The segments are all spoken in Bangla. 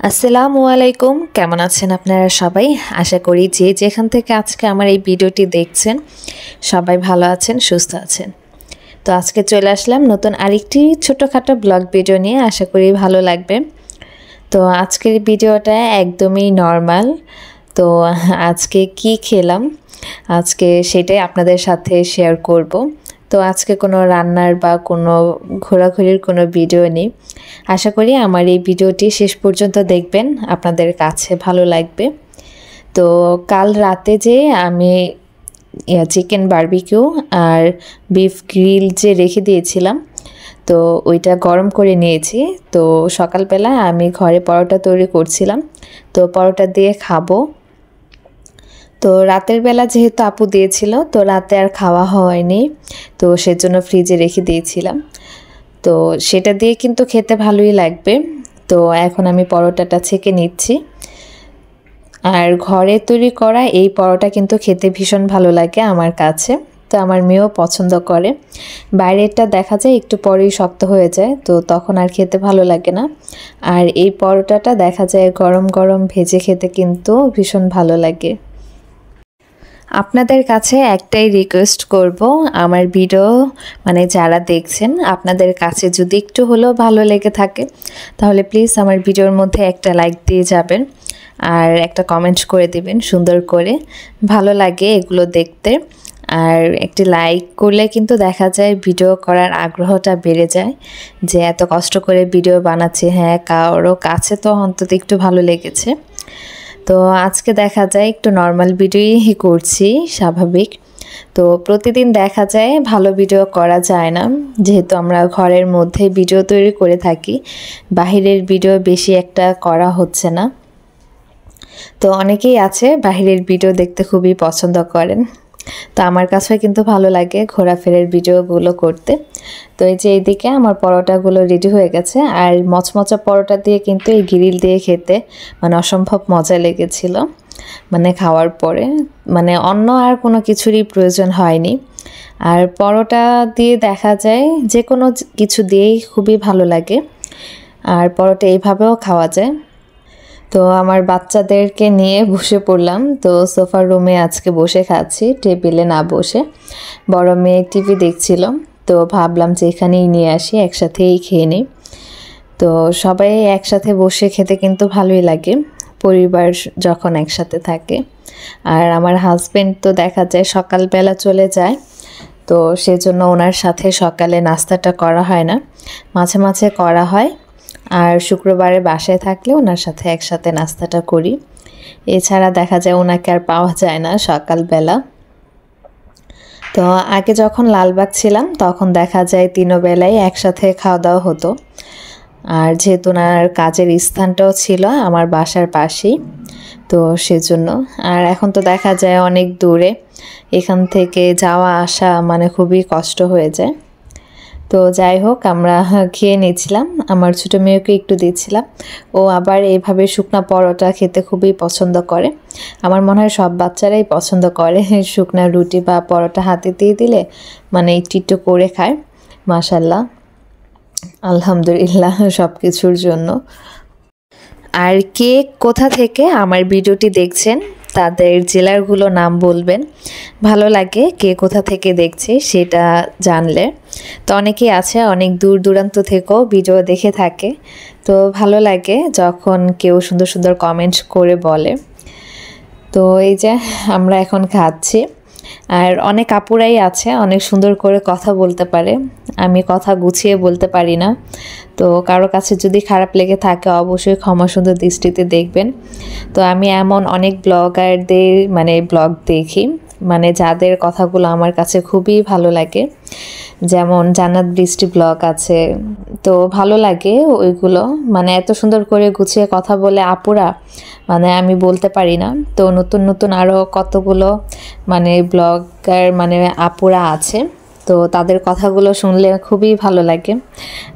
আসসালামু আলাইকুম, কেমন আছেন আপনারা সবাই? আশা করি যে যেখান থেকে আজকে আমার এই ভিডিওটি দেখছেন সবাই ভালো আছেন, সুস্থ আছেন। তো আজকে চলে আসলাম নতুন আরেকটি ছোটোখাটো ব্লগ ভিডিও নিয়ে, আশা করি ভালো লাগবে। তো আজকের ভিডিওটা একদমই নর্মাল। তো আজকে কি খেলাম আজকে সেটাই আপনাদের সাথে শেয়ার করব। তো আজকে কোনো রান্নার বা কোনো ঘোরাঘুরির কোনো ভিডিও নেই। আশা করি আমার এই ভিডিওটি শেষ পর্যন্ত দেখবেন, আপনাদের কাছে ভালো লাগবে। তো কাল রাতে যে আমি চিকেন বারবিকিউ আর বিফ গ্রিল যে রেখে দিয়েছিলাম, তো ওইটা গরম করে নিয়েছি। তো সকালবেলা আমি ঘরে পরোটা তৈরি করছিলাম, তো পরোটা দিয়ে খাবো। তো রাতের বেলা যেহেতু আপু দিয়েছিল, তো রাতে আর খাওয়া হয়নি, তো সেজন্য ফ্রিজে রেখে দিয়েছিলাম। তো সেটা দিয়ে কিন্তু খেতে ভালোই লাগবে। তো এখন আমি পরোটাটা ছেঁকে নিচ্ছি। আর ঘরে তৈরি করা এই পরোটা কিন্তু খেতে ভীষণ ভালো লাগে আমার কাছে, তো আমার মেয়েও পছন্দ করে। বাইরেরটা দেখা যায় একটু পরেই শক্ত হয়ে যায়, তো তখন আর খেতে ভালো লাগে না। আর এই পরোটাটা দেখা যায় গরম গরম ভেজে খেতে কিন্তু ভীষণ ভালো লাগে। আপনাদের কাছে একটাই রিকোয়েস্ট করব, আমার ভিডিও যারা দেখছেন, আপনাদের কাছে যদি একটু হলেও ভালো লেগে থাকে তাহলে প্লিজ আমার ভিডিওর মধ্যে একটা লাইক দিয়ে যাবেন আর একটা কমেন্ট করে দিবেন সুন্দর করে। ভালো লাগে এগুলো দেখতে। আর একটি লাইক করলে কিন্তু দেখা যায় ভিডিও করার আগ্রহটা বেড়ে যায়, যে এত কষ্ট করে ভিডিও বানাচ্ছি, হ্যাঁ কারো কাছে তো অন্তত একটু ভালো লেগেছে। তো আজকে দেখা যায় একটু নর্মাল ভিডিওই করছি, স্বাভাবিক। তো প্রতিদিন দেখা যায় ভালো ভিডিও করা যায় না, যেহেতু আমরা ঘরের মধ্যে ভিডিও তৈরি করে থাকি, বাহিরের ভিডিও বেশি একটা করা হচ্ছে না। তো অনেকেই আছে বাহিরের ভিডিও দেখতে খুবই পছন্দ করেন, তো আমার কাছেও কিন্তু ভালো লাগে ঘোরাফেরার ভিডিওগুলো করতে। তো এই যে এইদিকে আমার পরোটাগুলো রেডি হয়ে গেছে, আর মচমচা পরোটা দিয়ে কিন্তু এই গ্রিল দিয়ে খেতে অসম্ভব মজা লেগেছিল। খাওয়ার পরে অন্য আর কোনো কিছুরই প্রয়োজন হয়নি। আর পরোটা দিয়ে দেখা যায় যে কোনো কিছু দিয়েই খুবই ভালো লাগে, আর পরোটা এইভাবেও খাওয়া যায়। তো আমার বাচ্চাদেরকে নিয়ে বসে পড়লাম, তো সোফার রুমে আজকে বসে খাচ্ছি, টেবিলে না বসে। বড় মেয়ে টিভি দেখছিল, তো ভাবলাম যে এখানেই নিয়ে আসি, একসাথেই খেয়ে নিই। তো সবাই একসাথে বসে খেতে কিন্তু ভালোই লাগে, পরিবার যখন একসাথে থাকে। আর আমার হাজবেন্ড তো দেখা যায় সকালবেলা চলে যায়, তো সেজন্য ওনার সাথে সকালে নাস্তাটা করা হয় না, মাঝে মাঝে করা হয়। আর শুক্রবারে বাসায় থাকলে ওনার সাথে একসাথে নাস্তাটা করি। এছাড়া দেখা যায় ওনাকে আর পাওয়া যায় না সকালবেলা। তো আগে যখন লালবাগ ছিলাম তখন দেখা যায় তিনও বেলায় একসাথে খাওয়া দাওয়া হতো। আর যেহেতু ওনার কাজের স্থানটাও ছিল আমার বাসার পাশেই, তো সেজন্য। আর এখন তো দেখা যায় অনেক দূরে, এখান থেকে যাওয়া আসা খুবই কষ্ট হয়ে যায়। তো যাই হোক, আমরা খেয়ে নিয়েছিলাম, আমার ছোটো মেয়েকে একটু দিচ্ছিলাম। ও আবার এইভাবে শুকনা পরোটা খেতে খুবই পছন্দ করে। আমার মনে হয় সব বাচ্চারাই পছন্দ করে, শুকনা রুটি বা পরোটা হাতে দিয়ে দিলে একটু একটু করে খায়। মাশাল্লাহ, আলহামদুলিল্লাহ সব কিছুর জন্য। আর কে কোথা থেকে আমার ভিডিওটি দেখছেন তাদের জেলারগুলো নাম বলবেন, ভালো লাগে কে কোথা থেকে দেখছে সেটা জানলে। তো অনেকেই আছে অনেক দূর দূরান্ত থেকেও ভিডিও দেখে থাকে, তো ভালো লাগে যখন কেউ সুন্দর সুন্দর কমেন্ট করে বলে। তো এই যে আমরা এখন খাচ্ছি, আর অনেক আপুরাই আছে অনেক সুন্দর করে কথা বলতে পারে, আমি কথা গুছিয়ে বলতে পারি না। তো কারো কাছে যদি খারাপ লেগে থাকে অবশ্যই ক্ষমা সুন্দর দৃষ্টিতে দেখবেন। তো আমি এমন অনেক ব্লগারদের ব্লগ দেখি, যাদের কথাগুলো আমার কাছে খুবই ভালো লাগে, যেমন জান্নাত বৃষ্টি ব্লগ আছে, তো ভালো লাগে ওইগুলো। এত সুন্দর করে গুছিয়ে কথা বলে আপুরা, আমি বলতে পারি না। তো নতুন নতুন আরও কতগুলো ব্লগার আপুরা আছে, তো তাদের কথাগুলো শুনলে খুবই ভালো লাগে।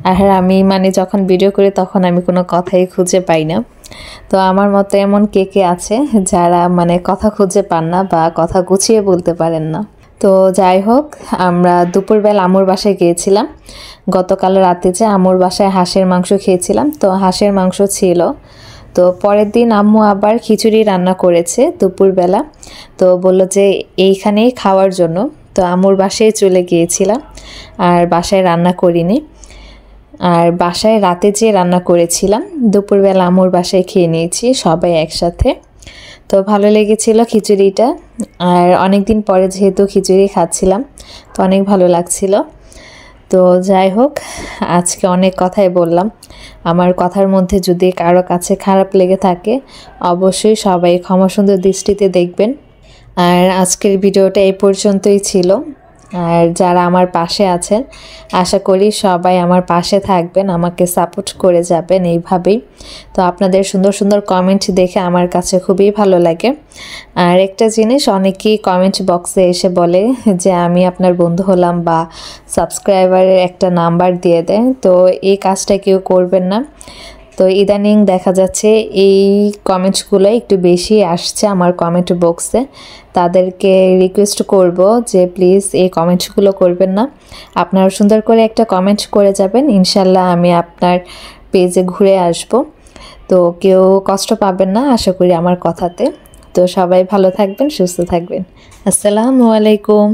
আর আমি যখন ভিডিও করি তখন আমি কোনো কথাই খুঁজে পাই না। তো আমার মতো এমন কে কে আছে যারা কথা খুঁজে পান না বা কথা গুছিয়ে বলতে পারেন না। তো যাই হোক, আমরা দুপুরবেলা আম্মুর বাসায় গিয়েছিলাম। গতকাল রাতে যে আম্মুর বাসায় হাঁসের মাংস খেয়েছিলাম, তো হাঁসের মাংস ছিল, তো পরের দিন আম্মু আবার খিচুড়ি রান্না করেছে দুপুরবেলা, তো বলল যে এইখানেই খাওয়ার জন্য। তো আম্মুর বাসায় চলে গিয়েছিলাম, আর বাসায় রান্না করিনি। আর বাসায় রাতে যে রান্না করেছিলাম, দুপুরবেলা আম্মুর বাসায় খেয়ে নিয়েছি সবাই একসাথে। তো ভালো লেগেছিল খিচুড়িটা, আর অনেক দিন পরে যেহেতু খিচুড়ি খাচ্ছিলাম, তো অনেক ভালো লাগছিল। তো যাই হোক, আজকে অনেক কথাই বললাম। আমার কথার মধ্যে যদি কারো কাছে খারাপ লেগে থাকে, অবশ্যই সবাই ক্ষমা সুন্দর দৃষ্টিতে দেখবেন। আর আজকের ভিডিওটা এই পর্যন্তই ছিল। আর যারা আমার পাশে আছেন, আশা করি সবাই আমার পাশে থাকবেন, আমাকে সাপোর্ট করে যাবেন এইভাবেই। তো আপনাদের সুন্দর সুন্দর কমেন্ট দেখে আমার কাছে খুবই ভালো লাগে। আর একটা জিনিস, অনেকেই কমেন্ট বক্সে এসে বলে যে আমি আপনার বন্ধু হলাম বা সাবস্ক্রাইবারের একটা নাম্বার দিয়ে দেয়, তো এই কাজটা কেউ করবেন না। তো ইদানিং দেখা যাচ্ছে এই কমেন্টসগুলো একটু বেশি আসছে আমার কমেন্ট বক্সে। তাদেরকে রিকোয়েস্ট করব যে প্লিজ এই কমেন্টসগুলো করবেন না, আপনারা সুন্দর করে একটা কমেন্ট করে যাবেন, ইনশাল্লাহ আমি আপনার পেজে ঘুরে আসব। তো কেউ কষ্ট পাবেন না আশা করি আমার কথাতে। তো সবাই ভালো থাকবেন, সুস্থ থাকবেন। আসসালামু আলাইকুম।